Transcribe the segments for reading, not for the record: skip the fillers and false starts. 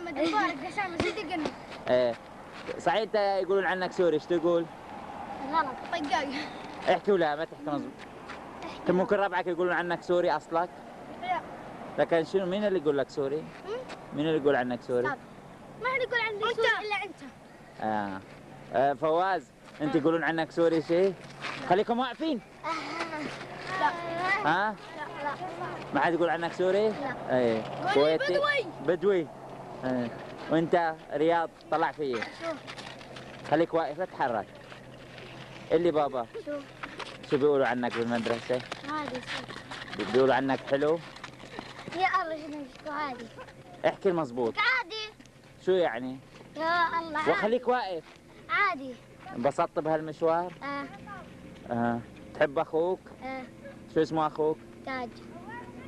محمد مبارك هشام صدقني. ايه صحيح انت يقولون عنك سوري، ايش تقول؟ غلط طقاق. احكي ولا ما تحكي مظبوط؟ انت ممكن ربعك يقولون عنك سوري اصلك؟ لا. لكن شنو مين اللي يقول لك سوري؟ مين اللي يقول عنك سوري؟ ما حد يقول عندي سوري الا انت. فواز انت يقولون عنك سوري شيء؟ خليكم واقفين. لا. ها؟ لا. ما حد يقول عنك سوري؟ لا. ايه كويتي بدوي. بدوي. وانت رياض طلع فيي. شوف. خليك واقف لا تتحرك. اللي بابا شوف. شو بيقولوا عنك بالمدرسة؟ عادي شوف. بيقولوا عنك حلو؟ يا الله شنو عادي. احكي المظبوط. عادي. شو يعني؟ يا الله عادي. وخليك واقف. عادي. انبسطت بهالمشوار؟ تحب اخوك؟ شو اسمه اخوك؟ تاج.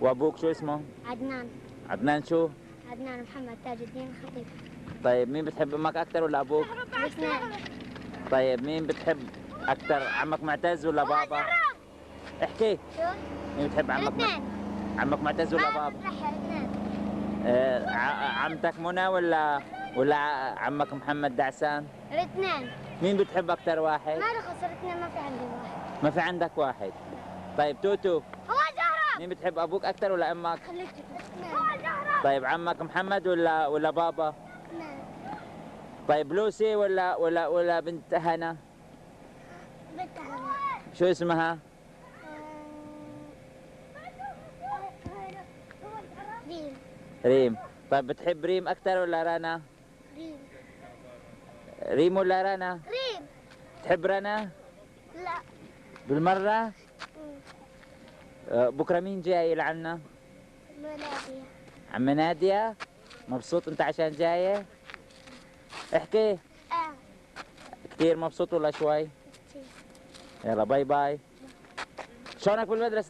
وابوك شو اسمه؟ عدنان. عدنان شو؟ عدنان محمد تاج الدين الخطيب. طيب مين بتحب امك اكثر ولا ابوك؟ الاثنين. طيب مين بتحب اكثر، عمك معتز ولا بابا؟ احكي. شو؟ مين بتحب عمك؟ الاثنين. عمك معتز ولا بابا؟ الاثنين. عمتك منى ولا عمك محمد دعسان؟ الاثنين. مين بتحب اكثر واحد؟ ما رخص الاثنين ما في عندي واحد. ما في عندك واحد. طيب توتو هو زهرة. مين بتحب ابوك اكثر ولا امك؟ خليك الاثنين. هو زهرة. طيب عمك محمد ولا بابا؟ اثنين. طيب لوسي ولا بنت هنا؟ بنت هنا. شو اسمها؟ ريم. ريم. طيب بتحب ريم اكثر ولا رنا؟ ريم. ريم ولا رنا؟ ريم. تحب رنا؟ لا. بالمرة؟ بكره مين جاي يلعنا؟ منادية. عم نادية؟ مبسوط انت عشان جاية؟ احكي. كثير مبسوط ولا شوي؟ كتير. يلا باي باي. شلونك بالمدرسة؟